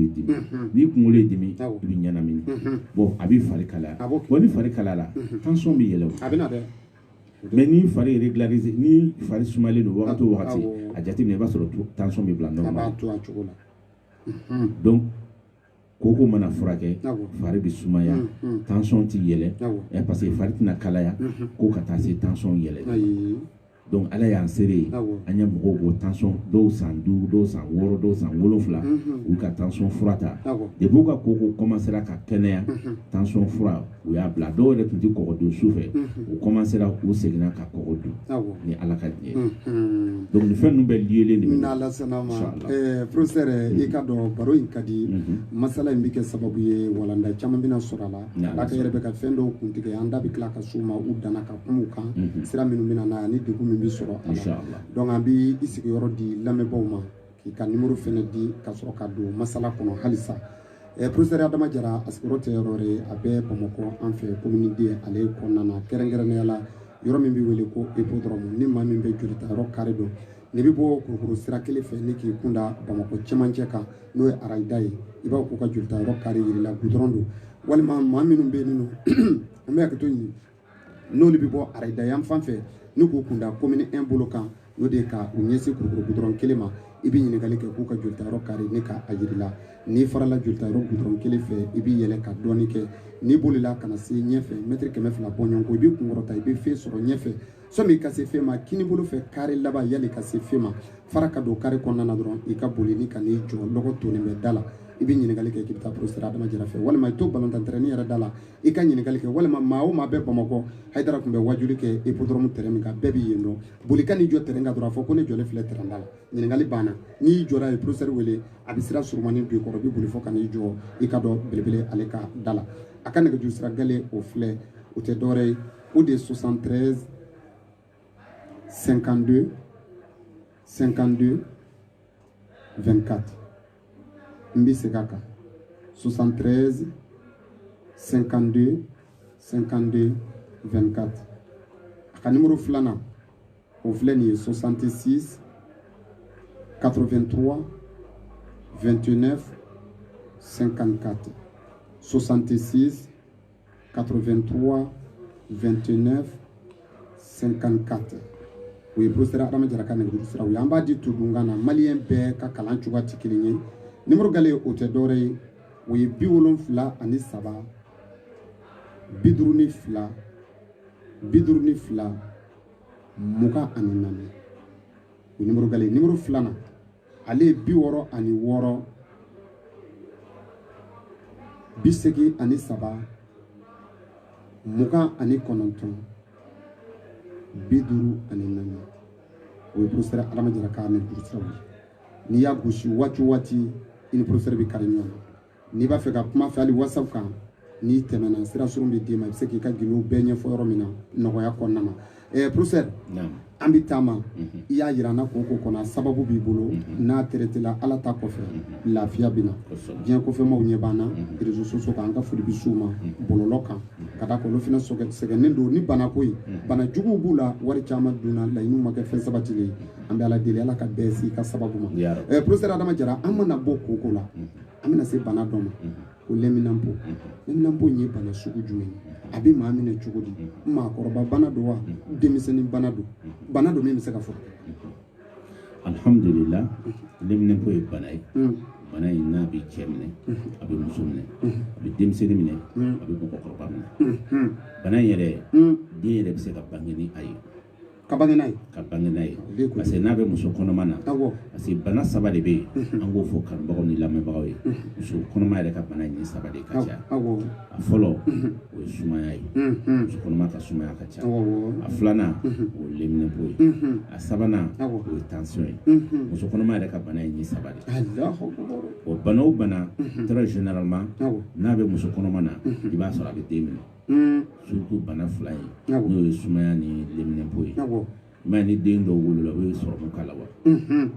kunkolo dimi ni kunkolo dimi i bɛ ɲanamini bon a bɛ fari kalaya bon ni fari kalayala tension bɛ yɛlɛn a bɛna dɛ mais ni fari régularisé ni fari sumalen don wagati o wagati a jateminɛ i b'a sɔrɔ tension bɛ bila normal donc koko mana furakɛ fari bɛ sumaya tension tɛ yɛlɛn parce que fari tɛna kalaya ko ka taa se tension yɛlɛn donc ala y'an seere an ye mɔgɔw ko tension dɔw san 5 dɔw san 6 dɔw san 7 u ka tension fura ta depuis u ka koko commencera ka kɛnɛya tension fura u y'a bila dɔw yɛrɛ tun tɛ kɔgɔ dun su fɛ u commencera u seginna ka kɔgɔ dun ni ala ka diɲɛ donc nin fɛn ninnu bɛ lielen de n'ala sɔnna ma professeur i ka dɔn baro in ka di masala in bɛ kɛ sababu ye walanda caman bɛna sɔrɔ a la ala ka yɛrɛ bɛ ka fɛn dɔw kuntigɛ an da bɛ tila ka s'u ma u danna ka kuma u kan sira minnu bɛna n'a ni degun min bɛ sɔrɔ a la donc an bɛ i sigiyɔrɔ di lamɛnbaaw ma k'i ka numéro fɛnɛ di ka sɔrɔ ka don masala kɔnɔ halisa professeur Adama Jara a sigiyɔrɔ tɛ yɔrɔ wɛrɛ a bɛ Bamakɔ an fɛ commune D ale kɔnɔna na kɛrɛnkɛrɛnnenya la yɔrɔ min bɛ wele ko hippodrome ni maa min bɛ jolita yɔrɔ kari dɔn ni bɛ bɔ Kulukoro sira kelen fɛ ni k'i kunda Bamakɔ cɛmancɛ kan n'o ye arayida ye i b'a k'u ka jolita yɔrɔ kari yirila goudron don walima maa minnu bɛ yen nɔ an bɛ hakɛto ɲini n'olu bɛ bɔ arayida yan fan fɛ ni k'u kunda commune 1 bolo kan n'o de ye ka u ɲɛsin Kulukoro goudron kelen ma i bɛ ɲininkali kɛ k'u ka jolita yɔrɔ kari ni ka a yirila n'i farala jolita yɔrɔ goudron kelen fɛ i bɛ yɛlɛ ka dɔɔni kɛ n'i bolila ka na se ɲɛfɛ mètre 200 bɔ ɲɔgɔn kɔ i bɛ kunkɔrɔta i bɛ fɛn sɔrɔ ɲɛfɛ sɔmi ka se fɛn ma kini bolo fɛ kari laban yali ka se fɛn ma fara ka don kari kɔnɔna na dɔrɔn i ka boli ni ka n'i jɔ lɔgɔ tonen bɛ da la i bɛ ɲininkali kɛ k'i bɛ taa professeur Adama Jara fɛ walima i to balontan terrain yɛrɛ da la i ka ɲininkali kɛ walima maa o maa bɛ Bamakɔ Hayidara tun bɛ wajuli kɛ hippodrome terrain min kan bɛɛ b'i yen dɔn boli ka n'i jɔ terrain kan dɔrɔn a fɔ ko ne jɔlen filɛ terrain da la ɲininkali banna n'i jɔra ye professeur wele a bɛ sira surumani don i kɔrɔ i bɛ boli fɔ ka n'i jɔ i ka dɔn belebele ale ka da la a ka nɛgɛjuru sira gale o filɛ o tɛ dɔwɛrɛ ye o de ye 73 52 52 24 n bɛ segin a kan 73 52 52 24 a ka numéro filanan o filɛ nin ye 66 83 29 54 66 83 29 54 o ye professeur Adama Jara ka nɛgɛjuru siraw ye an b'a di tudunkan na maliyɛn bɛɛ ka kalan cogoya tɛ kelen ye numéro gale o tɛ dɔwɛrɛ ye o ye 73 52 52 24 o numéro gale numéro filanan ale ye 66 83 29 54 o ye professeur Adama Jara ka nɛgɛjuru siraw ye n'i y'a gosi waati o waati i ni professeur bɛ kari ɲɔgɔn na n'i b'a fɛ ka kuma fɛ hali WhatsApp kan n'i tɛmɛna sira surun bɛ d'i ma i bɛ se k'i ka gindo bɛɛ ɲɛfɔ yɔrɔ min na nɔgɔya kɔnɔna na professeur an bɛ taama i y'a jira an na ko kɔnɔ sababu b'i bolo n'a traité la ala ta kɔfɛ lafiya bɛ na diɲɛ kɔfɛmaw ɲɛ b'an na réseaux sociaux kan an ka foli bɛ s'u ma bɔlɔlɔ kan ka da olu fana sɛgɛnnen don ni bana ko ye bana juguw b'u la wari caman dunna laɲiniw ma kɛ fɛn sabatilen an bɛ ala deli ala ka bɛɛ si ka sababu ma professeur Adama Jara an mana bɔ koko la an bɛna se bana dɔ ma ko lɛminanpo lɛminanpo ye bana sugu jumɛn ye a bɛ maa minɛ cogo di maakɔrɔba bana don wa denmisɛnnin bana don bana don min bɛ se ka fɔ alhamdulillah lɛminanpo ye bana ye bana in n'a bɛ cɛ minɛ a bɛ muso minɛ a bɛ denmisɛnnin minɛ a bɛ mɔgɔkɔrɔba minɛ bana in yɛrɛ den yɛrɛ bɛ se ka bange ni a ye ka bange n'a ye parce que n'a bɛ muso kɔnɔma na parce que bana 3 de bɛ yen an k'o fɔ kanubagaw ni lamɛnbagaw ye muso kɔnɔma yɛrɛ ka bana in 3 de ka ca a fɔlɔ o ye sumaya ye muso kɔnɔma ka sumaya ka ca a filanan o ye lɛminɛnpo ye a sabanan o ye tension ye muso kɔnɔma yɛrɛ ka bana in 3 de o bana o bana très généralement n'a bɛ muso kɔnɔma na i b'a sɔrɔ a bɛ den minɛ surtout bana 2 ye n'o ye sumaya ni lɛminɛnpo ye ma ni den dɔ wolola o ye sɔrɔmu k'a la wa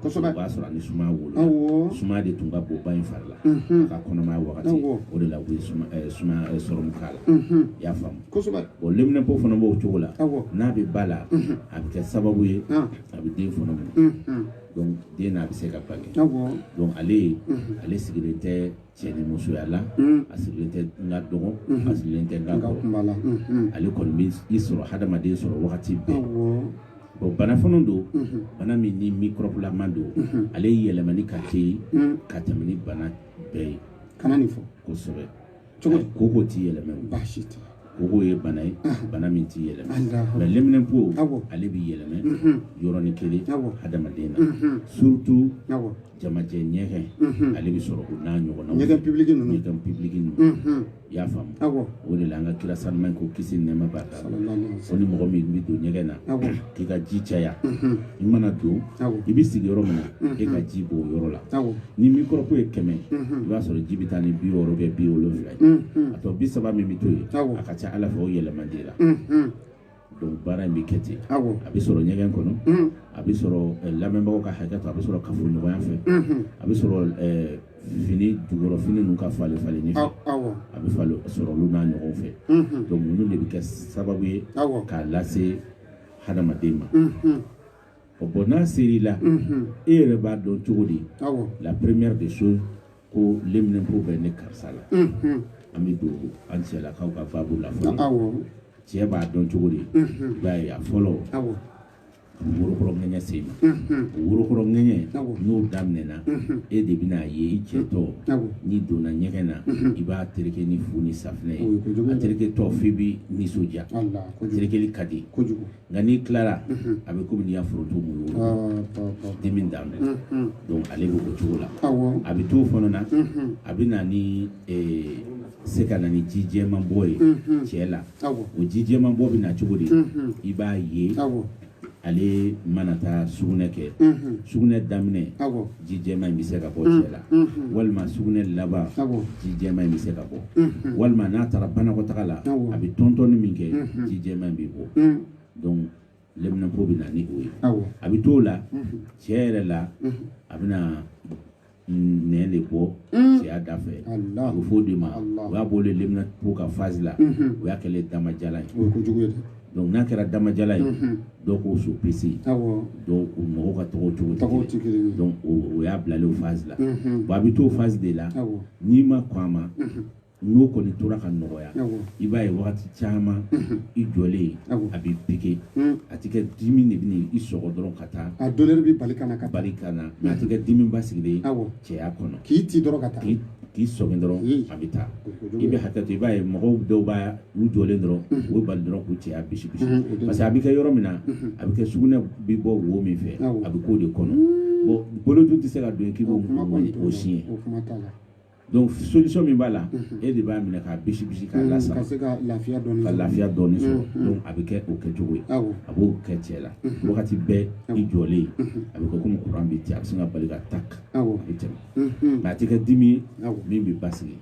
kosɛbɛ o b'a sɔrɔ a ni suma wolola suma de tun ka bon ba in fari la a ka kɔnɔmaya wagati o de la u ye sɔrɔmu k'a la i y'a faamu kosɛbɛ bon leminɛpo fana b'o cogo la n'a bɛ ba la a bɛ kɛ sababu ye a bɛ den fana minɛ donc den n'a bɛ se ka bange donc ale sigilen tɛ cɛ ni musoya la a sigilen tɛ n ka dɔgɔ a sigilen tɛ n ka kɔrɔ ale kɔni bɛ i sɔrɔ hadamaden sɔrɔ wagati bɛɛ bon bana fana don bana min ni microbe-laman don ale yɛlɛmani ka teli ka tɛmɛ ni bana bɛɛ ye kana nin fɔ kosɛbɛ koko t'i yɛlɛmɛ baasi tɛ koko ye bana ye bana min t'i yɛlɛmɛ mais leminɛpo ale bɛ yɛlɛmɛ yɔrɔnin kelen hadamaden na surtout jamajɛ ɲɛgɛn ale bɛ sɔrɔ o n'a ɲɔgɔnnaw ɲɛgɛn public ninnu i y'a faamu o de la an ka kira sanuma ko kisi nɛɛma b'a kan ko ni mɔgɔ min bɛ don ɲɛgɛn na k'i ka ji caya i mana don i bɛ sigi yɔrɔ min na e ka ji b'o yɔrɔ la ni microbe ye 100 i b'a sɔrɔ ji bɛ taa ni 60 bɛ 70 ye a tɔ 30 min bɛ to yen a ka ca Ala fɛ o yɛlɛman de la donc baara in bɛ kɛ ten a bɛ sɔrɔ ɲɛgɛn kɔnɔ a bɛ sɔrɔ lamɛnbagaw ka hakɛ to a bɛ sɔrɔ kafoɲɔgɔnya fɛ a bɛ sɔrɔ fini jukɔrɔ fini ninnu ka falen ɲɛfɛ a bɛ sɔrɔ olu n'a ɲɔgɔn fɛ donc ninnu de bɛ kɛ sababu ye k'a lase hadamaden ma bon n'a ser'i la e yɛrɛ b'a dɔn cogo di la première des choses ko leminɛpo bɛ ne karisa la an bɛ don an cɛlakaw ka baabu la fɔlɔ cɛ b'a dɔn cogo di i b'a ye a fɔlɔ worokɔrɔ ŋɛɲɛ sen ma worokɔrɔ ŋɛɲɛ n'o daminɛna e de bɛna ye i cɛtɔ n'i donna ɲɛgɛn na i b'a tereke ni fu ni safinɛ ye a tereketɔ f'i bɛ nisɔndiya a terekeli ka di nka n'i tilara a bɛ komi n'i y'a foronto muɲu dimi daminɛ donc ale bɛ o cogo la a bɛ t'o fana na a bɛ na ni se ka na ni ji jɛman bɔ ye cɛ la o ji jɛman bɔ bɛ na cogo di i b'a ye ale mana taa sugunɛ kɛ sugunɛ daminɛ ji jɛman in bɛ se ka bɔ cɛ la walima sugunɛ laban ji jɛman in bɛ se ka bɔ walima n'a taara banakɔtaga la a bɛ tɔntɔnni min kɛ ji jɛman in bɛ bɔ donc leminɛpo bɛ na ni o ye a bɛ t'o la cɛ yɛrɛ la a bɛna nɛn de bɔ cɛya da fɛ a bɛ fɔ o de ma o y'a bɔlen leminɛpo ka phase la o y'a kɛlen damajalan ye donc n'a kɛra damajala ye dɔw k'o sopese dɔw o mɔgɔw ka tɔgɔ cogo tɛ kelen donc o y'a bilalen o phase la bon a bɛ t'o phase de la n'i ma kɔn a ma n'o kɔni tora ka nɔgɔya i b'a ye wagati caman i jɔlen a bɛ piqué a tɛ kɛ dimi de bɛ i sɔgɔ dɔrɔn ka taa a douleur bɛ bali ka na mais a tɛ kɛ dimi basigilen cɛya kɔnɔ k'i ci dɔrɔn ka taa k'i sɔgin dɔrɔn a bɛ taa i bɛ hakɛ to i b'a ye mɔgɔw dɔw b'a u jɔlen dɔrɔn u bɛ bali dɔrɔn k'u cɛya bisi parce que a bɛ kɛ yɔrɔ min na a bɛ kɛ sugunɛ bɛ bɔ wo min fɛ a bɛ k'o de kɔnɔ bon bolodun tɛ se ka don k'i b'o o siɲɛ donc solution min b'a la e de b'a minɛ k'a bisi k'a lasa ka se ka lafiya dɔɔni sɔrɔ donc a bɛ kɛ o kɛcogo ye a b'o kɛ cɛ la wagati bɛɛ i jɔlen a bɛ kɛ komi courant bɛ ci a bɛ sin ka bali ka tak a bɛ tɛmɛ nka a tɛ kɛ dimi min bɛ basigi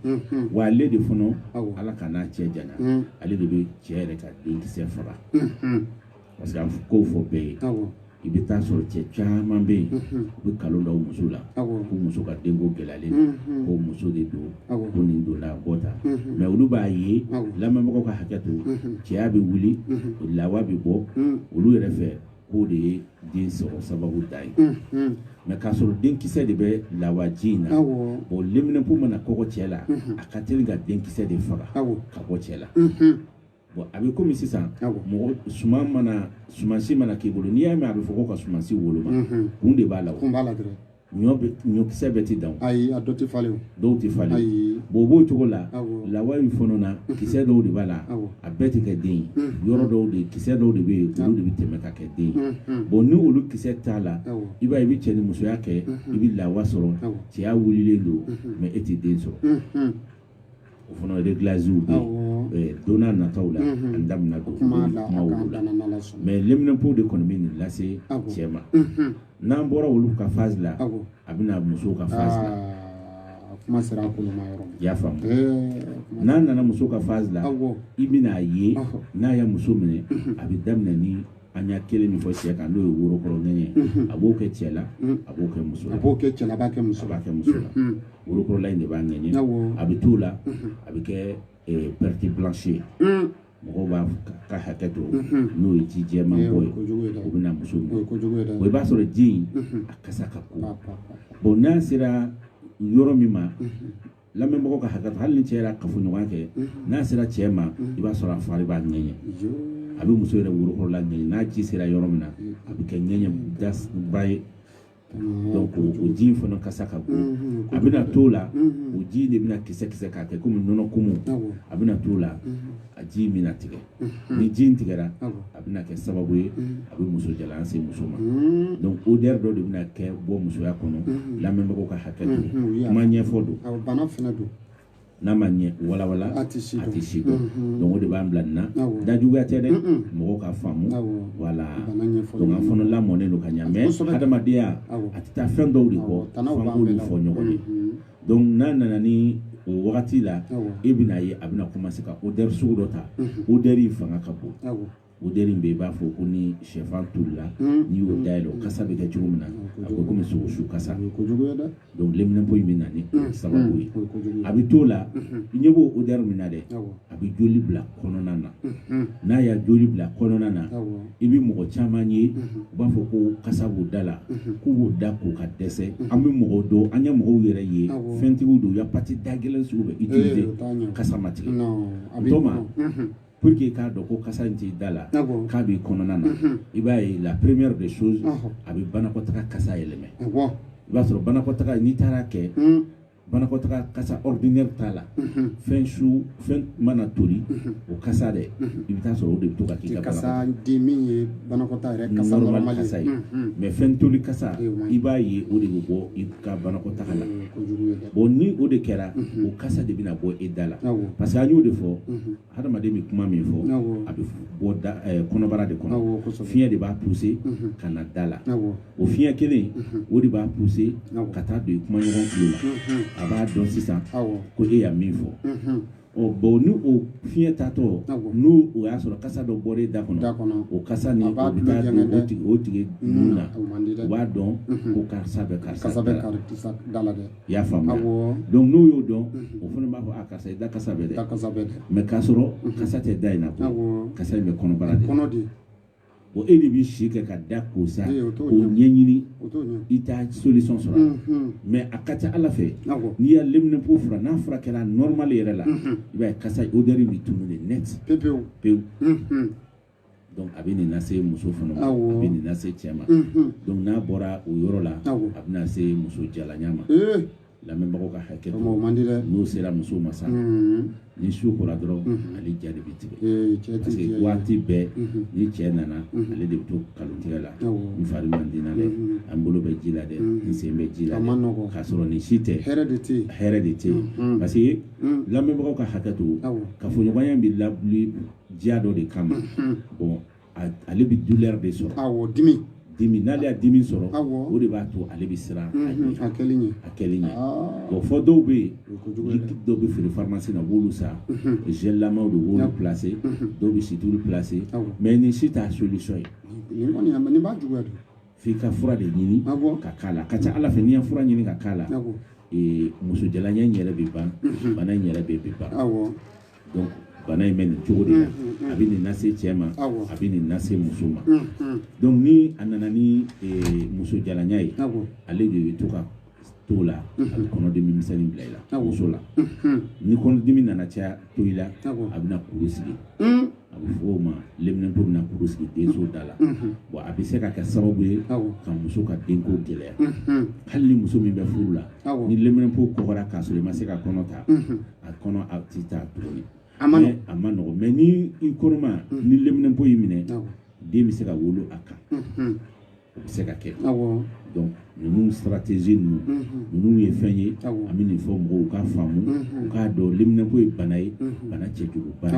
wa ale de fana ala ka n'a cɛ janya ale de bɛ cɛ yɛrɛ ka denkisɛ faga parce que a k'o fɔ bɛɛ ye i bɛ taa sɔrɔ cɛ caman bɛ yen u bɛ kalo da u muso la ko muso ka denko gɛlɛyalen ko muso de don ko nin donna a bɔ tan mais olu b'a ye lamɛnbagaw ka hakɛ to cɛya bɛ wuli lawa bɛ bɔ olu yɛrɛ fɛ k'o de ye den sɔrɔ sababu da ye mais k'a sɔrɔ denkisɛ de bɛ lawaji in na bon leminɛpo mana kɔgɔ cɛ la a ka teli ka denkisɛ de faga ka bɔ cɛ la bon a bɛ komi sisan mɔgɔ sumansi mana k'i bolo n'i y'a mɛn a bɛ fɔ ko ka sumansi woloma kun de b'a la ɲɔkisɛ bɛɛ tɛ dan ayi a dɔw tɛ falen dɔw tɛ falen bon o b'o cogo la lawa in fɔlɔ na kisɛ dɔw de b'a la a bɛɛ tɛ kɛ den ye yɔrɔ dɔw de kisɛ dɔw de bɛ yen olu de bɛ tɛmɛ ka kɛ den ye bon ni olu kisɛ t'a la i b'a ye i bɛ cɛ ni musoya kɛ i bɛ lawa sɔrɔ cɛya wulilen don mais e tɛ den sɔrɔ o fana réglages bɛ yen don n'a nataw la an da bɛna don kumaw la mais leminɛpo de kɔni bɛ nin lase cɛ ma n'an bɔra olu ka phase la a bɛna musow ka phase la kuma sera koloma yɔrɔ ma i y'a faamu n'an nana muso ka phase la i bɛna ye n'a ye muso minɛ a bɛ daminɛ ni an y'a kelen min fɔ cɛ kan n'o ye worokɔrɔ ŋɛɲɛ a b'o kɛ cɛ la a b'o kɛ muso la, a b'o kɛ cɛ la a b'a kɛ muso la, worokɔrɔla in de b'a ŋɛɲɛ a bɛ t'o la a bɛ kɛ perte blanche ye mɔgɔw b'a ka hakɛ to n'o ye ji jɛman bɔ ye o bɛ na muso min o i b'a sɔrɔ ji in a kasa ka ko bon n'a sera yɔrɔ min ma lamɛnbagaw ka hakɛ to hali ni cɛ yɛrɛ kafoɲɔgɔnya kɛ n'a sera cɛ ma i b'a sɔrɔ a fari b'a ŋɛɲɛ a bɛ muso yɛrɛ worokɔrɔla ŋɛɲɛ n'a ji sera yɔrɔ min na a bɛ kɛ ŋɛɲɛ ba ye donc o ji in fana kasa ka bon a bɛna t'o la o ji de bɛna kisɛ k'a kɛ komi nɔnɔ kumu a bɛna t'o la a ji bɛna tigɛ ni ji in tigɛra a bɛna kɛ sababu ye a bɛ muso jalan se muso ma donc odeur dɔ de bɛna kɛ bɔ musoya kɔnɔ lamɛnbagaw ka hakɛ to kuma ɲɛfɔ don bana fana don n'a ma ɲɛ walawala a tɛ si dɔn donc o de b'an bila nin na dajuguya tɛ dɛ mɔgɔw ka faamu voilà donc an fana lamɔnen don ka ɲɛ mais hadamadenya a tɛ taa fɛn dɔw de kɔ f'an k'olu fɔ ɲɔgɔn ye donc n'a nana ni o wagati la e bɛna ye a bɛna commencer ka odeur sugu dɔ ta odeur in fanga ka bon odeur in bɛ i b'a fɔ ko ni sɛfan tolila n'i y'o dayɛlɛ o kasa bɛ kɛ cogo min na a bɛ komi sogosu kasa donc leminɛnpo in bɛ na ni sababu ye a bɛ t'o la i ɲɛ b'o odeur min na dɛ a bɛ joli bila kɔnɔna na n'a y'a joli bila kɔnɔna na i bɛ mɔgɔ caman ye u b'a fɔ ko kasa b'o da la k'u b'o da k'o ka dɛsɛ an bɛ mɔgɔw dɔn an ye mɔgɔw yɛrɛ ye fɛntigiw don ya pati da gɛlɛn sugu bɛ utiliser kasa ma tigɛ o ma pour que k'a dɔn ko kasa in t'i da la k'a b'i kɔnɔna na i b'a ye la première des choses a bɛ banakɔtaga kasa yɛlɛmɛ i b'a sɔrɔ banakɔtaga n'i taara kɛ banakɔtaga kasa ordinaire t'a la fɛn mana toli o kasa dɛ i bɛ taa sɔrɔ o de bɛ to ka k'i ka kasa di min ye banakɔtaga yɛrɛ kasa normal kasa ye mais fɛn toli kasa i b'a ye o de bɛ bɔ i ka banakɔtaga la bon ni o de kɛra o kasa de bɛna bɔ i da la parce que an y'o de fɔ hadamaden bɛ kuma min fɔ a bɛ bɔ kɔnɔbara de kɔnɔ fiɲɛ de b'a pousser ka na da la o fiɲɛ kelen o de b'a pousser ka taa don i kumaɲɔgɔn tulo la a b'a dɔn sisan ko e y'a min fɔ bon ni o fiɲɛ tatɔ n'o o y'a sɔrɔ kasa dɔ bɔra da kɔnɔ o kasa ni o bɛ taa don o tigi nun na o b'a dɔn ko karisa bɛ karisa da la dɛ i y'a faamuya donc n'o y'o dɔn o fana b'a fɔ a karisa i da kasa bɛ dɛ mais k'a sɔrɔ kasa tɛ da in na ko kasa in bɛ kɔnɔbara de o e de b'i si kɛ ka da k'o sa k'o ɲɛɲini i t'a solution sɔrɔ mais a ka ca ala fɛ n'i y'a leminɛnpo fura n'a fura kɛra normal yɛrɛ la i b'a ye kasa odeur in bɛ tunu de net pewu donc a bɛ nin lase muso fana ma a bɛ nin lase cɛ ma donc n'a bɔra o yɔrɔ la a bɛna se muso jalanya ma lamɛnbagaw ka hakɛ to n'o sera muso ma sa ni su kora dɔrɔn ale ja de bɛ tigɛ parce que waati bɛɛ ni cɛ nana ale de bɛ to kalontigɛ la n fari man di n na dɛ an bolo bɛ ji la dɛ n sen bɛ ji la dɛ k'a sɔrɔ nin si tɛ hɛrɛ de tɛ yen parce que lamɛnbagaw ka hakɛ to kafoɲɔgɔnya bɛ labuli diya dɔ de kama bon ale bɛ douleur de sɔrɔ dimi n'ale y'a dimi sɔrɔ o de b'a to ale bɛ siran a kɛlen ɲɛ bon fɔ dɔw bɛ yen liquide dɔw bɛ feere pharmacie na u b'olu san gel lamaw de b'olu placer dɔw bɛ situlu placer mais nin si t'a solution ye f'i ka fura de ɲini ka k'a la ka ca ala fɛ n'i ye fura ɲini ka k'a la muso jalanya in yɛrɛ bɛ ban bana in yɛrɛ bɛ ban donc bana in bɛ nin cogo de la a bɛ nin lase cɛ ma a bɛ nin lase muso ma donc ni a nana ni muso jalanya ye ale de bɛ to ka t'o la a bɛ kɔnɔdimi misɛnnin bila i la muso la ni kɔnɔdimi nana caya to i la a bɛna kuru sigi a bɛ fɔ o ma leminɛnpo bɛna kuru sigi denso da la bon a bɛ se ka kɛ sababu ye ka muso ka denko gɛlɛya hali ni muso min bɛ furu la ni leminɛnpo kɔgɔra k'a sɔrɔ i ma se ka kɔnɔ ta a kɔnɔ a tɛ taa tuguni a ma nɔgɔ mais ni i kɔnɔma ni leminɛnpo y'i minɛ den bɛ se ka wolo a kan o bɛ se ka kɛ donc ninnu stratégie ninnu ye fɛn ye an bɛ nin fɔ mɔgɔw k'a faamu u k'a dɔn leminɛnpo ye bana ye bana cɛjuguba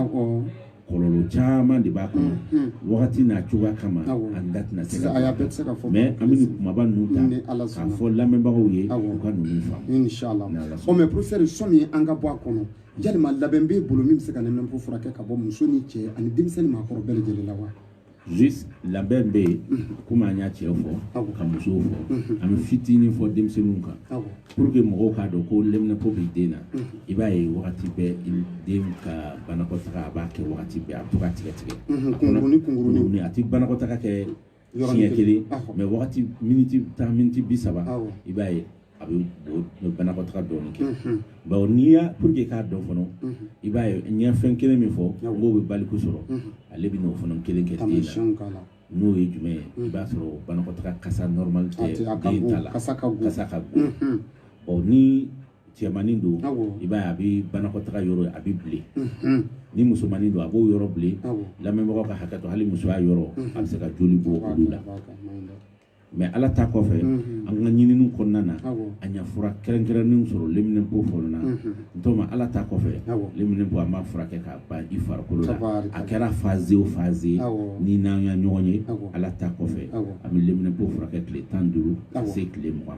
kɔlɔlɔ caman de b'a kɔnɔ wagati n'a cogoya kama an da tɛna se ka fɔ mais an bɛ nin kumaba ninnu ta k'a fɔ lamɛnbagaw ye u ka ninnu faamu inchallah mais professeur sɔnni an ka bɔ a kɔnɔ yalima labɛn b'e bolo min bɛ se ka leminɛnpo furakɛ ka bɔ muso ni cɛ ani denmisɛnnin maakɔrɔ bɛɛ lajɛlen la wa juste labɛn bɛ yen komi an y'a cɛ fɔ ka musow fɔ an bɛ fitinin fɔ denmisɛnninw kan pour que mɔgɔw k'a dɔn ko lɛminɛpo bɛ den na i b'a ye wagati bɛɛ den ka banakɔtaga a b'a kɛ wagati bɛɛ a bɛ to ka tigɛ a tɛ banakɔtaga kɛ siɲɛ kelen mais wagati miniti 30 i b'a ye a bɛ banakɔtaga dɔɔnin kɛ bawo n'i y'a pour que k'a dɔn fana i b'a ye n ye fɛn kelen min fɔ n k'o bɛ baliku sɔrɔ ale bɛ n'o fana kelen kɛ den na n'o ye jumɛn ye i b'a sɔrɔ banakɔtaga kasa normal tɛ den ta la kasa ka go ni cɛmanin don i b'a ye a bɛ banakɔtaga yɔrɔ a bɛ bilen ni musomanin don a b'o yɔrɔ bilen lamɛnbagaw ka hakɛ to hali musoya yɔrɔ a bɛ se ka joli bɔ olu la mais ala ta kɔfɛ an ka ɲininiw kɔnɔna na a ɲa fura kɛrɛnkɛrɛnnenw sɔrɔ lɛminɛpo fɔlɔ na ntɔma ala ta kɔfɛ lɛminɛpo an b'a furakɛ k'a ban i farikolo la a kɛra phase o phase ni n'an ya ɲɔgɔn ye ala ta kɔfɛ an bɛ lɛminɛpo furakɛ tile 15 ka se tile 20 ma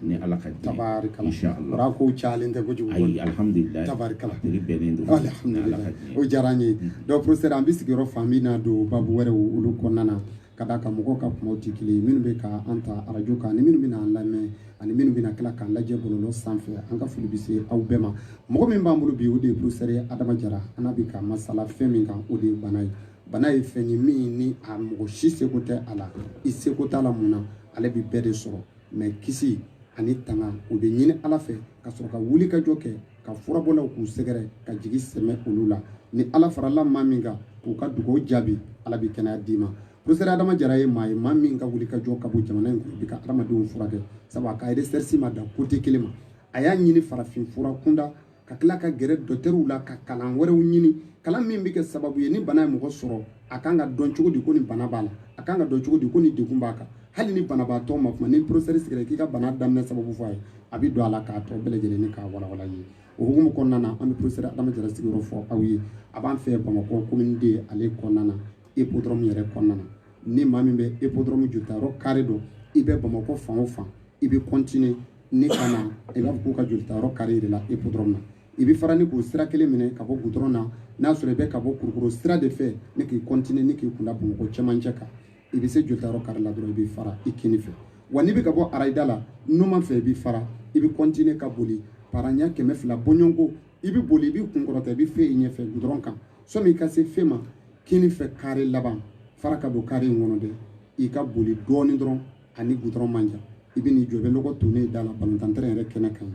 ni ala ka diɲɛ inshallah ko calen tɛ kojugu ayi alhamdulillah tabarikala teri bɛnnen don alhamdulillah o diyara n ye donc professeur an bɛ sigiyɔrɔ fan min na don babu wɛrɛw olu kɔnɔna na ka d'a kan mɔgɔw ka kumaw tɛ kelen ye minnu bɛ ka an ta arajo kan ani minnu bɛ na an lamɛn ani minnu bɛ na tila k'an lajɛ bɔlɔlɔ sanfɛ an ka foli bɛ se aw bɛɛ ma mɔgɔ min b'an bolo bi o de ye professeur Adama Jara an n'a bɛ ka masala fɛn min kan o de ye bana ye bana ye fɛn ye min ni a mɔgɔ si seko tɛ a la i seko t'a la mun na ale bɛ bɛɛ de sɔrɔ mais kisi ani tanga o bɛ ɲini ala fɛ ka sɔrɔ ka wuli ka jɔ kɛ ka furabɔlaw k'u sɛgɛrɛ ka jigi sɛmɛ olu la ni ala farala maa min kan k'u ka dugawu jaabi ala bɛ kɛnɛya d'i ma professeur Adama Jara ye maa ye maa min ka wuli ka jɔ ka bɔ jamana in kɔnɔ bi ka adamadenw furakɛ sabu a ka recherche ma dan côté kelen ma a y'a ɲini farafin fura kunda ka tila ka gɛrɛ docteurw la ka kalan wɛrɛw ɲini kalan min bɛ kɛ sababu ye ni bana ye mɔgɔ sɔrɔ a kan ka dɔn cogo di ko ni bana b'a la a kan ka dɔn cogo di ko ni degun b'a kan hali ni banabaatɔ ma kuma ni professeur sigira k'i ka bana daminɛ sababu fɔ a ye a bɛ don a la k'a tɔ bɛɛ lajɛlen ni k'a walawala ye o hukumu kɔnɔna na an bɛ professeur Adama Jara sigiyɔrɔ fɔ aw ye a b'an fɛ Bamakɔ commune D ale kɔnɔna na hippodrome yɛrɛ kɔnɔna na ni maa min bɛ hippodrome jolitayɔrɔ carré dɔn i bɛ Bamakɔ fan o fan i bɛ continuer ni ka na i b'a fɔ k'u ka jolitayɔrɔ carré de la hippodrome na i bɛ fara ni k'o sira kelen minɛ ka bɔ goudron na n'a sɔrɔ i bɛ ka bɔ Kulukoro sira de fɛ ni k'i continuer ni k'i kunda Bamakɔ cɛmancɛ kan i bɛ se jolitayɔrɔ carré la dɔrɔn i bɛ fara i kini fɛ wa n'i bɛ ka bɔ Arayida la Numan fɛ i bɛ fara i bɛ continuer ka boli Paraɲa 200 Bɔɲɔnko i bɛ boli i bɛ kunkɔrɔta i bɛ fɛ i ɲɛfɛ goudron kan sɔmi i ka se fɛ ma kini fɛ carré laban fara ka don carré in kɔnɔ dɛ i ka boli dɔɔnin dɔrɔn ani goudron man jan i bɛ n'i jɔ i bɛ lɔgɔ tonnen da la balontan terrain yɛrɛ kɛnɛ kan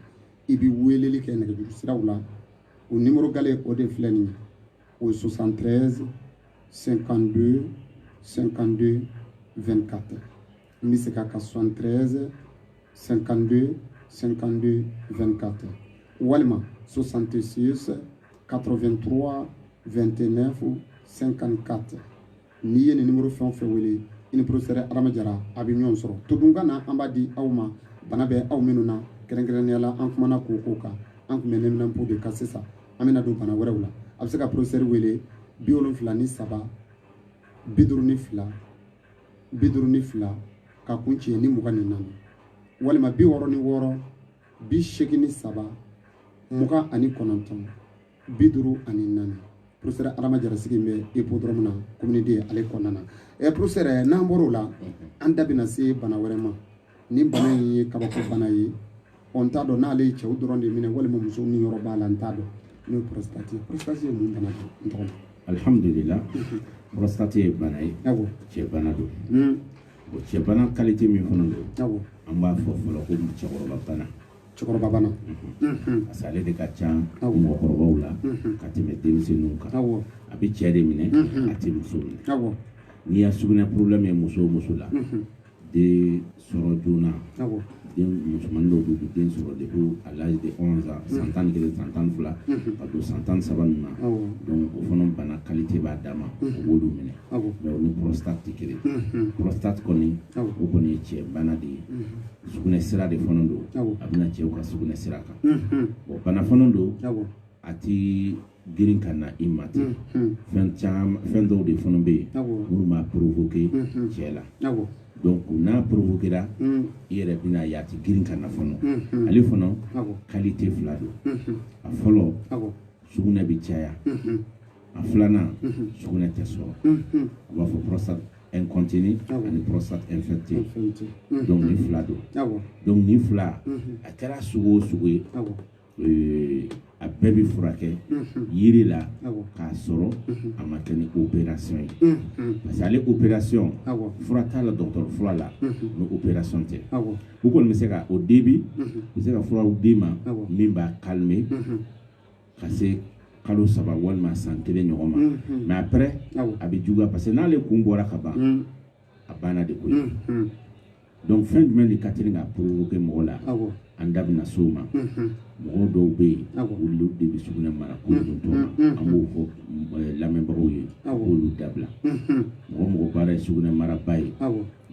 i bɛ weleli kɛ nɛgɛjuru siraw la o numéro gale o de filɛ nin ye o ye 73 52 52 24 n bɛ se k'a ka 73 52 52 24 walima 66 83 29 54 n'i ye nin numéro fɛn o fɛn wele i ni professeur Adama Jara a bɛ ɲɔgɔn sɔrɔ todunkan na an b'a di aw ma bana bɛ aw minnu na kɛrɛnkɛrɛnnenya la an kumana k'o kan an tun bɛ lɛminɛnpo de kan sisan an bɛna don bana wɛrɛw la a bɛ se ka professeur wele 73 52 52 ka kun ci ni 24 walima 66 83 29 54 professeur Adama Jara sigi bɛ hippodrome na commune D ale kɔnɔna na professeur n'an bɔr'o la an da bɛna se bana wɛrɛ ma ni bana in ye kabako bana ye on t'a dɔn n'ale ye cɛw dɔrɔn de minɛ walima musow ni yɔrɔ b'a la n t'a dɔn n'o ye prostate ye mun bana don n tɔgɔ alhamdulillah prostate ye bana ye cɛ bana don bon cɛ bana qualité min fana don an b'a fɔ fɔlɔ ko cɛkɔrɔba bana cɛkɔrɔba bana parce que ale de ka ca mɔgɔkɔrɔbaw la ka tɛmɛ denmisɛnninw kan a bɛ cɛ de minɛ a tɛ muso minɛ n'i y'a sugunɛ problème ye muso o muso la den sɔrɔ joona den musomanin dɔw bɛ den sɔrɔ depuis à l'âge de 11 ans san 11 san 12 ka don san 13 ninnu na donc o fana bana qualité b'a d'a ma o b'olu minɛ mais o ni prostate tɛ kelen prostate kɔni o kɔni ye cɛ bana de ye sugunɛ sira de fana don a bɛna cɛw ka sugunɛ sira kan bon bana fana don a tɛ girin ka na i ma ten fɛn dɔw de fana bɛ yen minnu b'a provoquer cɛ la donc n'a provoquera i yɛrɛ bɛna ye a tɛ girin ka na fana ale fana qualité fila don a fɔlɔ sugunɛ bɛ caya a filanan sugunɛ tɛ sɔrɔ a b'a fɔ incontinue ani prostate infectée donc ni fila don donc ni fila a kɛra sugu o sugu ye a bɛɛ bɛ furakɛ yiri la k'a sɔrɔ a ma kɛ ni opération ye parce que ale opération fura t'a la dɔgɔtɔrɔ fura la ni opération tɛ u kɔni bɛ se ka o debi u bɛ se ka furaw d'i ma min b'a calmer ka se kalo 3 walima san 1 ɲɔgɔn ma mais après a bɛ juguya parce que n'ale kun bɔra ka ban a banna de koyi donc fɛn jumɛn de ka teli ka provoquer mɔgɔ la an da bɛna s'o ma mɔgɔ dɔw bɛ yen olu de bɛ sugunɛ mara kolodontɔ ma an b'o fɔ lamɛnbagaw ye k'olu dabila mɔgɔ baara ye sugunɛ maraba ye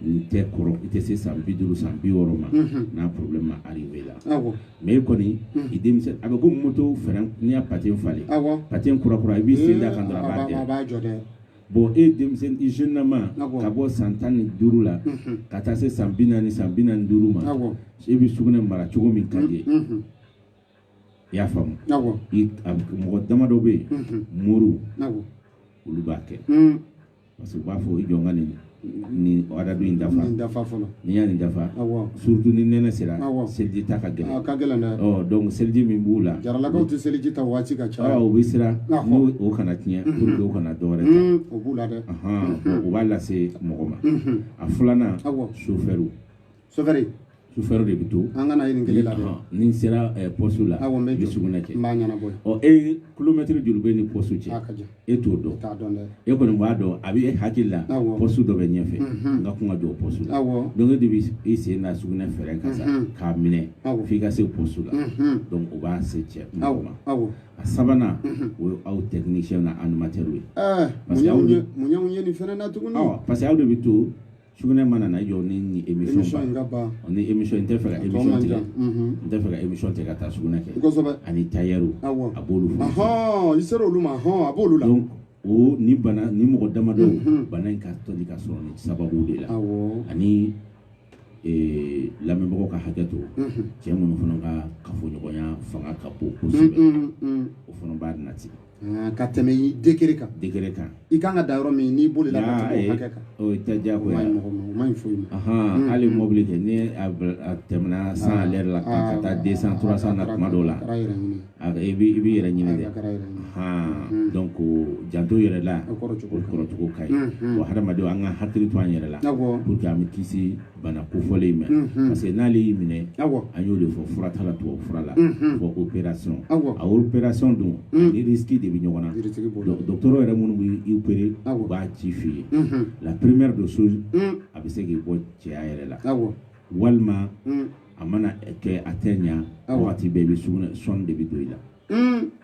n tɛ kɔrɔ i tɛ se san 50 san 60 ma n'a problème ma arrivé la mais i kɔni i denmisɛn a bɛ ko moto frein n'i y'a patin falen patin kurakura i b'i sen da kan dɔrɔn a b'a jɔ dɛ bon e denmisɛn i jeune ma ka bɔ san 15 la ka taa se san 40 san 45 ma e bɛ sugunɛ mara cogo min ka di i y'a faamu mɔgɔ damadɔ bɛ yen muru olu b'a kɛ parce que u b'a fɔ i jɔ n ka nin aradu in dafa fɔlɔ n'i y'a nin dafa surtout ni nɛnɛ sera seliji ta ka gɛlɛn dɛ donc seliji min b'u la jaralakaw tɛ seliji ta waati ka ca o bɛ siran n'o o kana tiɲɛ pour que o kana dɔwɛrɛ ta o b'u la dɛ o b'a lase mɔgɔ ma a filanan chauffeur de bɛ to an kana nin kelen la dɛ ni sera poste la i bɛ sugunɛ kɛ n b'a ɲɛnabɔ kilomètre joli bɛ ni poste cɛ e t'o dɔn e kɔni b'a dɔn a bɛ e hakili la poste dɔ bɛ ɲɛfɛ n ka kun ka jɔ o poste la donc e de bɛ i sen na sugunɛ fɛrɛ ka sa k'a minɛ f'i ka se poste la donc o b'a se cɛ mɔgɔ ma a sabanan o ye aw technicien na animateur ye parce que aw de ye nin fɛnɛ na tuguni parce que aw de bɛ to sugunɛ mana na jɔ ni émission ba ni émission n tɛ fɛ ka émission tigɛ n tɛ fɛ ka émission tigɛ ka taa sugunɛ kɛ ani tailleur a b'olu fɔ i sera olu ma a b'olu la donc o ni bana ni mɔgɔ damadɔ bana in ka tɔli ka sɔrɔ ni sababu de la ani lamɛnbagaw ka hakɛ to cɛ minnu fana ka kafoɲɔgɔnya fanga ka bon kosɛbɛ o fana b'a nati ka tɛmɛ degré kan i kan ka da yɔrɔ min n'i bolila ka tɛmɛ o hakɛ kan o tɛ diyagoya o ma ɲi foyi ma hali mobili kɛ ni a tɛmɛna 100 à l'heure la ka taa 200 300 na tuma dɔw la i b'i yɛrɛ ɲini dɛ donc janto yɛrɛ la o kɔrɔcogo ka ɲi bon hadamadenw an ka hakili to an yɛrɛ la pour que an bɛ kisi bana kofɔlen ma parce que n'ale y'i minɛ an y'o de fɔ fura t'a la tubabu fura la fɔ opération a opération dun ni risque de bɛ ɲɔgɔn na docteur yɛrɛ minnu b'i opérer u b'a ci f'i ye la première de chose a bɛ se k'i bɔ cɛya yɛrɛ la walima a mana kɛ a tɛ ɲa wagati bɛɛ i bɛ sugunɛ sɔnni de bɛ don i la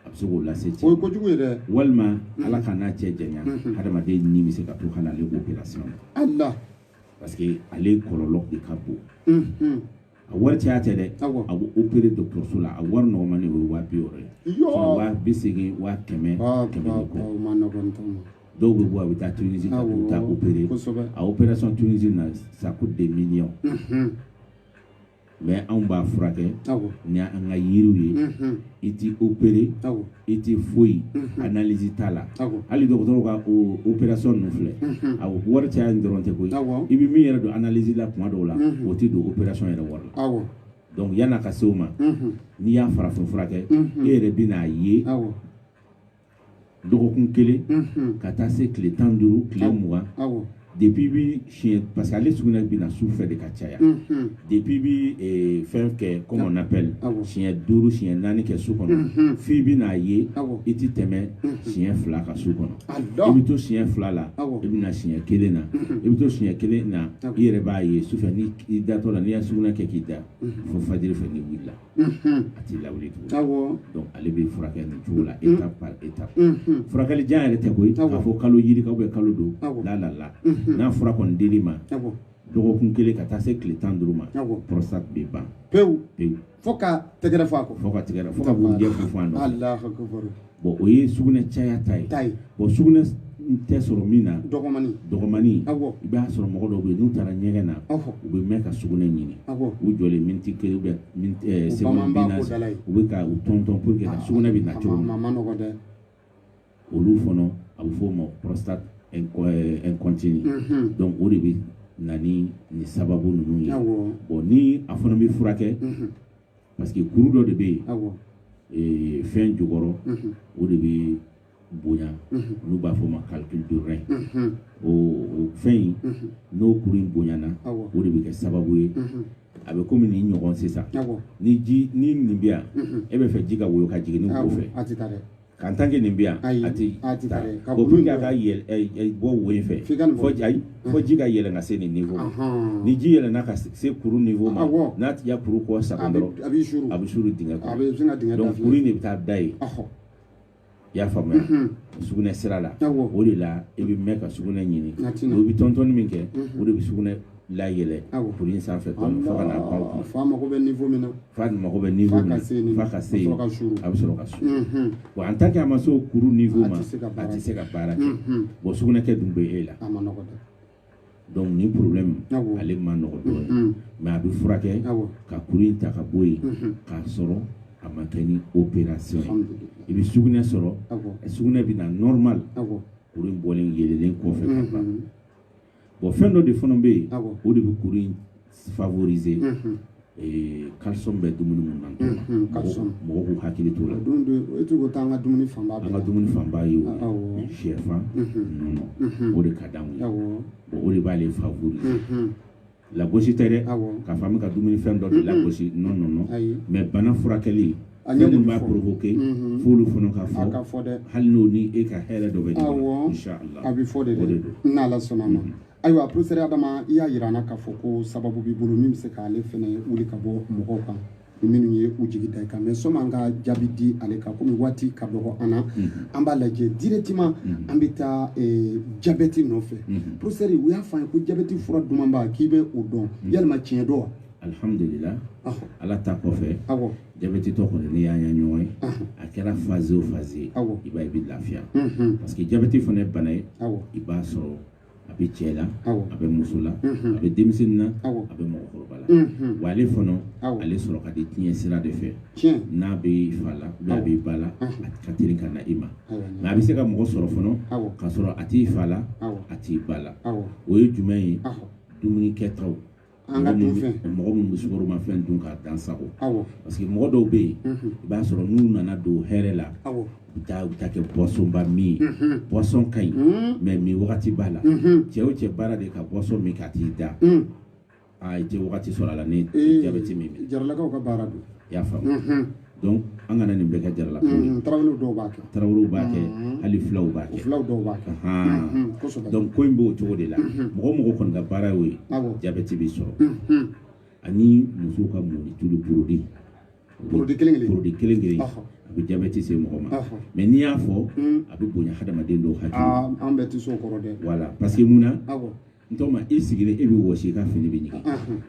a bɛ se k'o lase cɛ o ye kojugu ye dɛ walima ala ka n'a cɛ janya hadamaden ni bɛ se ka to hali ale opération na parce que ale kɔlɔlɔ de ka bon a wari caya tɛ dɛ a bɛ opérer dɔgɔtɔrɔso la a wari nɔgɔman de o ye 200 wa 280 wa 100 dɔw bɛ bɔ a bɛ taa Tunisie ka t'u ta opérer a opération Tunisie na ça coûte des millions mais anw b'a furakɛ ni an ka yiriw ye i t'i opérer i t'i foyi analyse t'a la hali dɔgɔtɔrɔw ka o opération ninnu filɛ a wari caya in dɔrɔn tɛ koyi i bɛ min yɛrɛ don analyse la tuma dɔw la o tɛ don opération yɛrɛ wari la donc yan'a ka se o ma n'i y'a farafin furakɛ e yɛrɛ bɛ n'a ye dɔgɔkun kelen ka taa se tile 15 tile 20 depuis bi chien parce que ale sugunɛ bina su fɛ de ka caya depuis bi fɛn kɛ comme on appelle chien 5 chien 4 kɛ su kɔnɔ f'i bina ye i ti tɛmɛ chien 2 ka su kɔnɔ i bi to chien 2 la i bina chien 1 na i bi to chien 1 na i yɛrɛ b'a ye su fɛ ni i datɔ la n'i ya sugunɛ kɛ k'i da fo fajiri fɛ ni wulila a t'i lawuli tugun donc ale bɛ furakɛ nin cogo la étape par étape furakɛli jan yɛrɛ tɛ koyi k'a fɔ kalo yiri ka kalo don la n'a fura kɔni dir'i ma dɔgɔkun kelen ka taa se tile 15 ma prostate bɛ ban pewu fo ka tɛgɛrɛ fɔ a kɔ fo ka bugurijɛ funfun a nɔfɛ bon o ye sugunɛ caya ta ye bon sugunɛ tɛ sɔrɔ min na dɔgɔmani i b'a sɔrɔ mɔgɔ dɔw bɛ yen n'u taara ɲɛgɛn na u bɛ mɛn ka sugunɛ ɲini u jɔlen miniti kelen ou bien seconde 40 u bɛ ka u tɔntɔn pour que ka sugunɛ bɛ na cogo min olu fana a bɛ fɔ o ma prostate incontinue donc o de bɛ na ni sababu ninnu ye bon ni a fana bɛ furakɛ parce que kuru dɔ de bɛ yen fɛn jukɔrɔ o de bɛ bonya n'u b'a fɔ o ma calcul de rein o fɛn in n'o kuru in bonyana o de bɛ kɛ sababu ye a bɛ komi nin ɲɔgɔn sisan ni nin bɛ yan e bɛ fɛ ji ka woyo ka jigin ni o fɛ en tant que nin bɛ yan a tɛ taa o pour que a ka bɔ wo in fɛ fo ji ka yɛlɛn ka se nin niveau ma ni ji yɛlɛnna ka se kuru niveau ma n'a tigi ya kuru kɔ sago dɔrɔn a bɛ suru dingɛ kɔnɔ donc kuru in de bɛ taa da yen i y'a faamuya sugunɛ sira la o de la i bɛ mɛn ka sugunɛ ɲini o bɛ tɔntɔnni min kɛ o de bɛ sugunɛ layɛlɛ kuru in sanfɛ dɔɔnin fo ka n'a ban o kɔnɔ fa mago bɛ niveau min na fa mago bɛ niveau min na f'a ka se yen a bɛ sɔrɔ ka suru bon en tant que a ma se o kuru niveau ma a tɛ se ka baara kɛ bon sugunɛkɛ dun bɛ e la donc ni problème ale ma nɔgɔ dɔɔnin mais a bɛ furakɛ ka kuru in ta ka bɔ yen k'a sɔrɔ a ma kɛ ni opération ye i bɛ sugunɛ sɔrɔ sugunɛ bɛ na normal kuru in bɔlen yɛlɛlen kɔfɛ ka ban bon fɛn dɔ de fana bɛ yen o de bɛ kuru in favoriser calcium bɛ dumuni mun na mɔgɔw k'u hakili t'o la an ka dumuni fanba ye o sɛfan nɔnɔ o de ka d'anw ye bon o de b'ale favoriser lagosi tɛ dɛ k'a fɔ an bɛ ka dumuni fɛn dɔ de lagosi non mais bana furakɛli fɛn min b'a provoquer f'olu fana ka fɔ hali n'o ni e ka hɛrɛ dɔ bɛ ɲɔgɔn inchallah a bɛ fɔ de dɛ n'Ala sɔnna ma ayiwa professeur Adama i y'a yira an na k'a fɔ ko sababu b'i bolo min bɛ se k'ale fɛnɛ wuli ka bɔ mɔgɔw kan minnu ye u jigi da i kan mais sɔmi an ka jaabi di ale kan komi waati ka dɔgɔ an na an b'a lajɛ directement an bɛ taa jabɛti nɔfɛ professeur u y'a fɔ an ye ko jabɛti fura dumanba k'i bɛ o dɔn yalima tiɲɛ dɔ wa alhamdulillah ala ta kɔfɛ jabɛti tɔ kɔni ni y'an ɲɔgɔn ye a kɛra phase o phase ye i b'a ye i bɛ lafiya parce que jabɛti fana ye bana ye i b'a sɔrɔ a bɛ cɛ la a bɛ muso la a bɛ denmisɛnnin na a bɛ mɔgɔkɔrɔba la wa ale fana ale sɔrɔ ka di diɲɛ sira de fɛ n'a bɛ fa la a bɛ ba la a ka teli ka na i ma mais a bɛ se ka mɔgɔ sɔrɔ fana k'a sɔrɔ a t'i fa la a t'i ba la o ye jumɛn ye dumuni kɛtaw mɔgɔ minnu bɛ sukaromafɛn dun k'a dan sago parce que mɔgɔ dɔw bɛ yen i b'a sɔrɔ n'u nana don hɛrɛ la u bɛ taa kɛ boisson ba min ye boisson ka ɲi mais min wagati b'a la cɛ o cɛ baara de ka boisson min ka t'i da i tɛ wagati sɔrɔ a la ni jabɛti min bɛ jaralakaw ka baara don i y'a faamu donc an kana nin bɛɛ kɛ jaralakaw ye tarawelew dɔw b'a kɛ tarawelew b'a kɛ hali filaw b'a kɛ filaw dɔw b'a kɛ donc ko in b'o cogo de la mɔgɔ mɔgɔ kɔni ka baara y'o ye jabɛti bɛ sɔrɔ ani musow ka mɔni tulu produit kelen a bɛ jabɛti se mɔgɔ ma mais n'i y'a fɔ a bɛ bonya hadamaden dɔw hakili an bɛɛ tɛ se o kɔrɔ dɛ voilà parce que mun na n tɔ ma i sigilen e bɛ wɔsi i ka fini bɛ ɲigin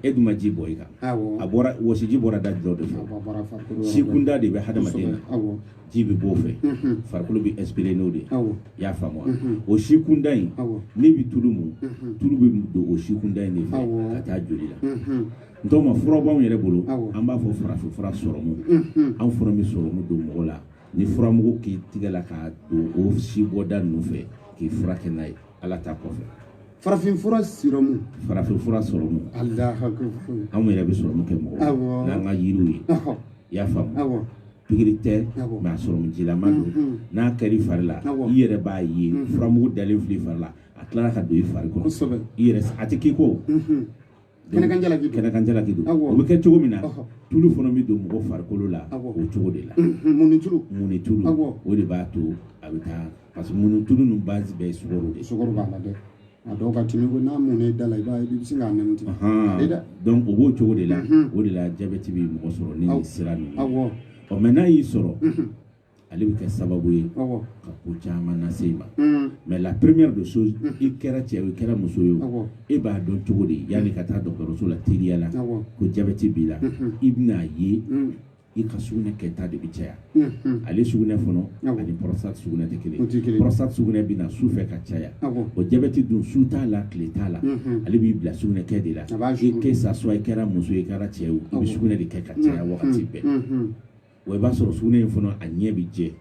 e dun ma ji bɔ i kan a bɔra wɔsiji bɔra da dɔ de fɛ si kunda de bɛ hadamaden na ji bɛ b'o fɛ farikolo bɛ expirer n'o de i y'a faamu wa o si kunda in n'i bɛ tulu mun tulu bɛ don o si kunda in de fɛ ka taa joli la n tɔ ma fura b'anw yɛrɛ bolo an b'a fɔ farafin fura sɔrɔmu anw fana bɛ sɔrɔmu don mɔgɔ la ni furamugu k'i tigɛ la k'a don o si bɔda ninnu fɛ k'i furakɛ n'a ye ala ta kɔfɛ farafin fura sɔrɔmu anw yɛrɛ bɛ sɔrɔmu kɛ mɔgɔ n'an ka yiriw ye i y'a faamu pikiri tɛ mais a sɔrɔmu jilama don n'a kɛr'i fari la i yɛrɛ b'a ye furamugu dalen filɛ i fari la a tilara ka don i fari kɔnɔ i yɛrɛ a tɛ k'i ko kɛnɛkan jalaki don o bɛ kɛ cogo min na tulu fana bɛ don mɔgɔ farikolo la o cogo de la muni tulu o de b'a to a bɛ taa parce que muni tulu ninnu base bɛɛ ye sukaro de sukaro b'a la dɛ a dɔw ka timi ko n'a mun da la i b'a ye i bɛ se k'a nɛmɛ ten donc o b'o cogo de la o de la jabɛti bɛ mɔgɔ sɔrɔ ni nin sira ninnu ɔ mais n'a y'i sɔrɔ ale bɛ kɛ sababu ye ka ko caman lase i ma mais la première de chose i kɛra cɛ o i kɛra muso ye o e b'a dɔn cogo di yanni ka taa dɔgɔtɔrɔso la teliya la ko jabɛti b'i la i bɛn'a ye i ka sugunɛ kɛta de bɛ caya ale sugunɛ fɔlɔ ani prostate sugunɛ tɛ kelen prostate sugunɛ bɛ na su fɛ ka caya o jabɛti dun su t'a la tile t'a la ale b'i bila sugunɛ kɛ de la i que ça soit i kɛra muso ye i kɛra cɛ ye i bɛ sugunɛ de kɛ ka caya wagati bɛɛ wa i b'a sɔrɔ sugunɛ in fana a ɲɛ bɛ jɛ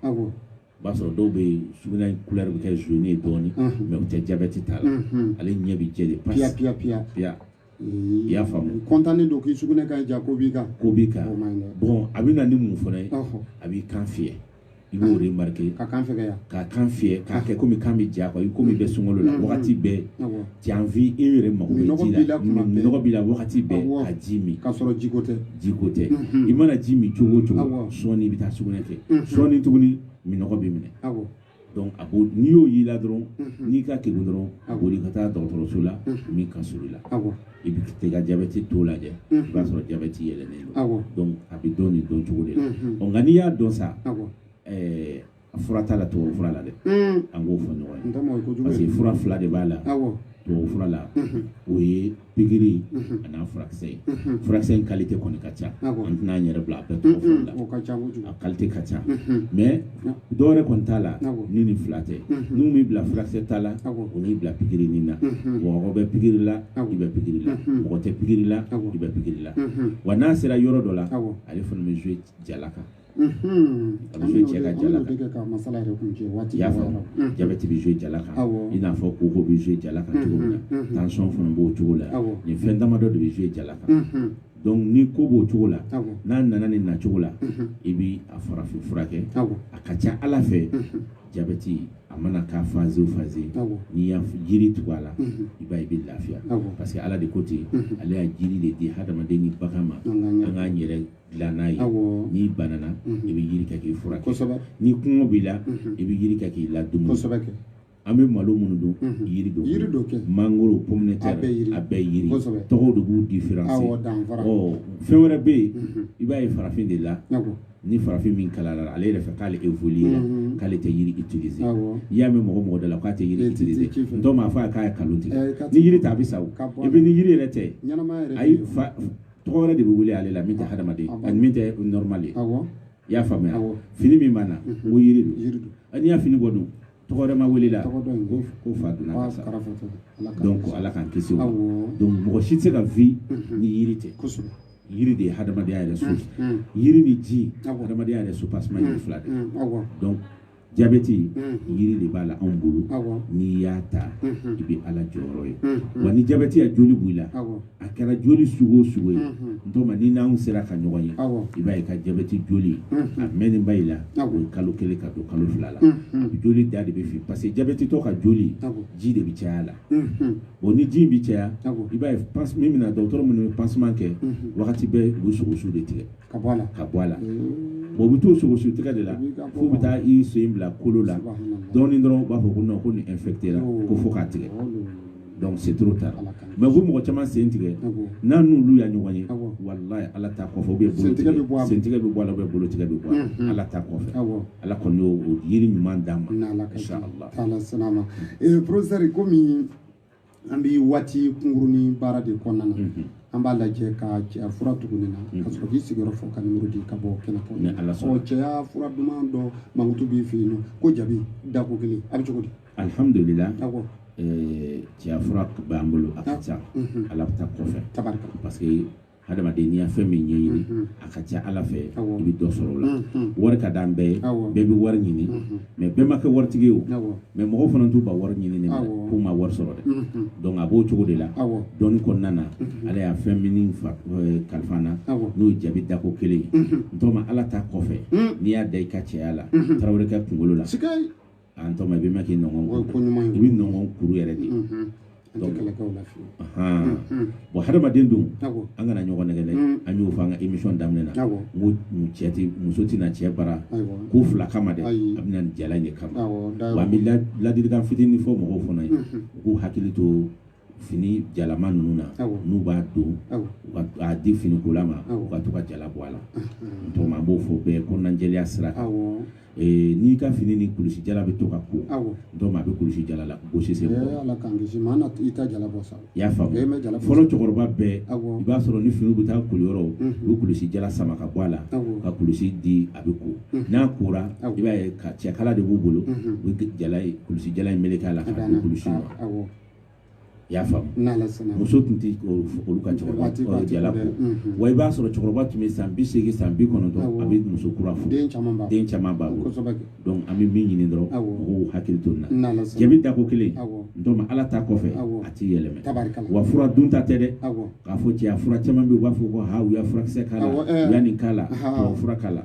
b'a sɔrɔ dɔw bɛ yen sugunɛ couleur bɛ kɛ jaune ye dɔɔni mais u tɛ diabète t'a la ale ɲɛ bɛ jɛ de piya i y'a faamu kontannen don k'i sugunɛ ka ja ko b'i kan bon a bɛ na ni mun fana ye a b'i kan fiyɛ i b'o remarquer ka kan fɛgɛya k'a kan fiyɛ k'a kɛ komi kan bɛ ja quoi komi i bɛ sunkalo la wagati bɛɛ tu as envie i yɛrɛ mago bɛ ji la nɔgɔ b'i la wagati bɛɛ ka ji min k'a sɔrɔ jiko tɛ i mana ji min cogo o cogo sɔɔni i bɛ taa sugunɛ kɛ sɔɔni tuguni minɔgɔ bɛ minɛ donc a b'o n'i y'o y'i la dɔrɔn n'i ka kegun dɔrɔn a boli ka taa dɔgɔtɔrɔso la min ka surun i la i bɛ t'i ka jabɛti taux lajɛ i b'a sɔrɔ jabɛti yɛlɛnnen don donc a bɛ dɔn nin dɔn cogo de la nka n'i y'a dɔn sa fura t'a la tubabu fura la dɛ an k'o fɔ ɲɔgɔn ye parce que fura fila de b'a la tubabu fura la o ye pikiri a n'a furakisɛ ye furakisɛ in qualité kɔni ka ca an tɛna an yɛrɛ bila a bɛɛ tɔgɔ fɔli la a qualité ka ca mais dɔwɛrɛ kɔni t'a la ni nin fila tɛ n'u m'i bila furakisɛ t'a la o n'i bila pikiri nin na mɔgɔ bɛ pikiri la i bɛ pikiri la mɔgɔ tɛ pikiri la i bɛ pikiri la wa n'a sera yɔrɔ dɔ la ale fana bɛ jouer jala kan a bɛ jouer cɛ ka jala kan i y'a faamu jabɛti bɛ jouer jala kan i n'a fɔ koko bɛ jouer jala kan cogo min na tension fana b'o cogo la nin fɛn damadɔ de bɛ jouer jala kan donc ni ko b'o cogo la n'a nana nin nacogo la i bɛ a farafin furakɛ a ka ca ala fɛ jabɛti a mana k'a phase o phase n'i y'a jiri tugu a la i b'a ye i bɛ lafiya parce que ala de ko ten ale y'a jiri de di hadamaden ni bagan ma an k'an yɛrɛ dilan n'a ye n'i banana i bɛ yiri kɛ k'i furakɛ ni kɔngɔ b'i la i bɛ yiri kɛ k'i ladumuni an bɛ malo minnu dun yiri dɔ kɛ mangoro pomme de terre a bɛɛ yiri tɔgɔw de b'u différencier fɛn wɛrɛ bɛ yen i b'a ye farafin de la ni farafin min kalara ale yɛrɛ fɛ k'ale évoluer la k'ale tɛ yiri utiliser n'i y'a mɛn mɔgɔ da la k'a tɛ yiri utiliser n tɔ m'a fɔ a k'a ye nkalon tigɛ ni yiri t'a bɛ sa o et puis ni yiri yɛrɛ tɛ ayi tɔgɔ wɛrɛ de bɛ wele ale la min tɛ hadamaden ani min tɛ normal ye i y'a faamuya fini min b'a la n ko yiri don n'i y'a fini bɔ dun tɔgɔ wɛrɛ ma wele la ko fa donna ka sa donc ala k'an kisi o ma donc mɔgɔ si tɛ se ka vie ni yiri tɛ yiri de ye hadamadenya yɛrɛ source yiri ni ji hadamadenya yɛrɛ soupassement yiri fila de donc jabɛti yiri de b'a la anw bolo n'i y'a ta i bɛ ala jɔyɔrɔ ye wa ni jabɛti ya joli b'i la a kɛra joli sugu o sugu ye n tɔ ma ni n'anw sera ka ɲɔgɔn ye i b'a ye ka jabɛti joli a mɛnnenba i la o ye kalo kelen ka don kalo fila la a bɛ joli da de bɛ fin parce que jabɛti tɔ ka joli ji de bɛ caya la bon ni ji bɛ caya i b'a ye min bɛna dɔgɔtɔrɔ minnu bɛ pansement kɛ wagati bɛɛ u bɛ sogosu de tigɛ ka bɔ a la bon u bɛ t'o sogosu tigɛ de la f'u bɛ taa i sen bila kolo la dɔɔnin dɔrɔn u b'a fɔ ko non ko nin infecté la ko fo k'a tigɛ donc c'est trop tard mais u bɛ mɔgɔ caman sen tigɛ n'a n'olu ya ɲɔgɔn ye walayi ala t'a kɔfɛ ou bien sentigɛ bɛ bɔ a la ou bien bolotigɛ bɛ bɔ a la ala t'a kɔfɛ ala kɔni y'o yiri ɲuman d'an ma inshallah professeur komi an bɛ waati kunkurunin baara de kɔnɔna na an b'a lajɛ ka cɛya fura tuguni na ka sɔrɔ k'i sigiyɔrɔ fɔ ka nimoro di ka bɔ kɛnɛ kɔnɔ cɛya fura duman dɔ mankutu b'i fɛ yen nɔ ko jabi dako kelen a bɛ cogo di alhamdulillah cɛya fura b'an bolo a ka ca ala bɛ taa kɔfɛ parce que hadamaden n'i y'a fɛn min ɲɛɲini a ka ca ala fɛ i bɛ dɔ sɔrɔ o la wari ka d'an bɛɛ ye bɛɛ bɛ wari ɲini mais bɛɛ ma kɛ waritigi ye o mais mɔgɔw fana t'u ba wari ɲini k'u ma wari sɔrɔ dɛ donc a b'o cogo de la dɔɔni kɔnɔna na ala y'a fɛn min kalifa n na n'o ye jabi dako kelen ye n tɔ ma ala ta kɔfɛ n'i y'a da i ka cɛya la tarawele kɛ kunkolo la a n tɔ ma i bɛ mɛn k'i nɔgɔn i bɛ nɔgɔn kuru yɛrɛ de bon hadamaden dun an kana ɲɔgɔn nɛgɛ dɛ an y'o fɔ an ka émission daminɛ na n ko muso tɛna cɛ bara ko fila kama dɛ a bɛna jala in de kama wa an bɛ ladilikan fitinin fɔ mɔgɔw fana ye u k'u hakili to fini jalama ninnu na n'u b'a don a di finikola ma u ka to ka jala bɔ a la n tɔgɔ ma an b'o fɔ bɛɛ kɔnɔnajɛlenya sira kan n'i ka fini ni kulusi jala bɛ to ka ko dɔw ma a bɛ kulusi jala la gosi sen kɔrɔ i y'a faamu fɔlɔ cɛkɔrɔba bɛɛ i b'a sɔrɔ ni finiw bɛ taa koliyɔrɔ u bɛ kulusi jala sama ka bɔ a la ka kulusi di a bɛ ko n'a kora i b'a ye cɛkala de b'u bolo u bɛ kulusi jala in meleke a la ka di kulusi ma y'a faamu muso tun tɛ olu ka cɛkɔrɔba jala ko wa i b'a sɔrɔ cɛkɔrɔba tun bɛ san 80 san 90 a bɛ muso kura furu den caman b'a bolo donc an bɛ min ɲini dɔrɔn mɔgɔw hakili to nin na jaabi dako kelen donc ala ta kɔfɛ a t'i yɛlɛmɛ wa fura dunta tɛ dɛ k'a fɔ cɛ a fura caman bɛ yen u b'a fɔ ko u y'a furakisɛ k'a la u y'a nin k'a la u fura k'a la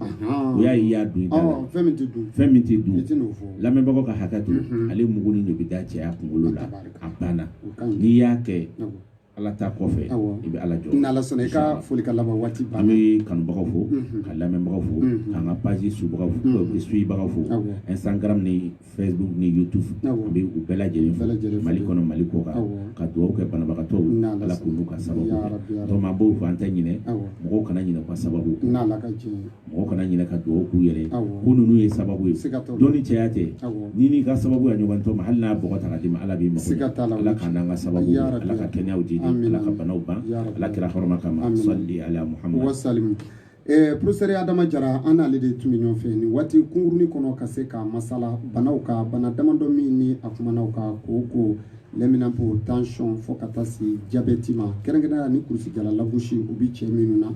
u y'a ye i y'a dun i da la fɛn min tɛ dun lamɛnbagaw ka hakɛ to ale muguni de bɛ da cɛya kunkolo la a banna n'i y'a kɛ ala ta kɔfɛ i bɛ ala jɔ n'ala sɔnna i ka foli ka laban waati an bɛ kanubagaw fo ka lamɛnbagaw fo k'an ka page suivbagaw fo Instagram ni Facebook ni YouTube an bɛ u bɛɛ lajɛlen fo Mali kɔnɔ Mali kɔ kan ka dugawu kɛ banabagatɔw ala k'u n'u ka sababu kɛ donc an b'o fɔ an tɛ ɲinɛ mɔgɔw kana ɲinɛ ka sababu mɔgɔw kana ɲinɛ ka dugawu k'u yɛrɛ ko ninnu ye sababu ye dɔnni cɛya tɛ ni n'i ka sababu ya ɲɔgɔn tɔ ma hali n'a bɔgɔ ta ka d'i ma ala b'i mago ala k'an n'an ka sababu ala ka kɛnɛyaw di ala ka banaw ban ala kira hɔrɔma kama salli ala Muhammad wasalim professeur Adama Jara an n'ale de tun bɛ ɲɔgɔn fɛ nin waati kunkurunin kɔnɔ ka se ka masala banaw ka bana damadɔ min ni a kumanaw ka ko lɛminanpo tension fo ka taa se diabète ma kɛrɛnkɛrɛnnenya ni kurusi jala lagosi u bɛ cɛ minnu na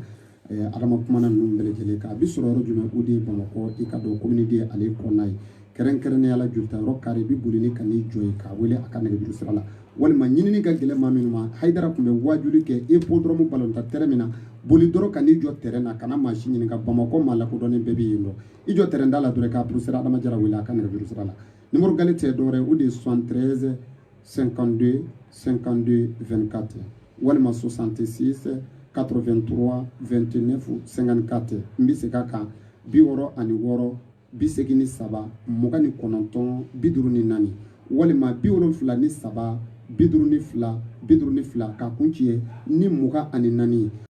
Adama kumana ninnu bɛɛ lajɛlen kan a bɛ sɔrɔ yɔrɔ jumɛn o de ye Bamakɔ i ka dɔn commune de ale kɔnɔna ye kɛrɛnkɛrɛnnenya la jolita yɔrɔ kari bi boli ni ka n'i jɔ ye k'a wele a ka nɛgɛjuru sira la walima ɲinini ka gɛlɛn maa minnu ma Hayidara tun bɛ waajuli kɛ hippodrome ballon tan terrain min na boli dɔrɔn ka n'i jɔ terrain na kana maa si ɲininka Bamakɔ maa lakodɔnnen bɛɛ bɛ yen nɔ i jɔ terrain da la dɔrɔn ka professeur Adama Jara wele a ka nɛgɛjuru sira la numéro gale tɛ dɔwɛrɛ o de ye 73 52 52 24 walima 66 83 29 54 n bɛ segin a kan 66 83 29 54 walima 73 52 52 ka kun ci ye ni 24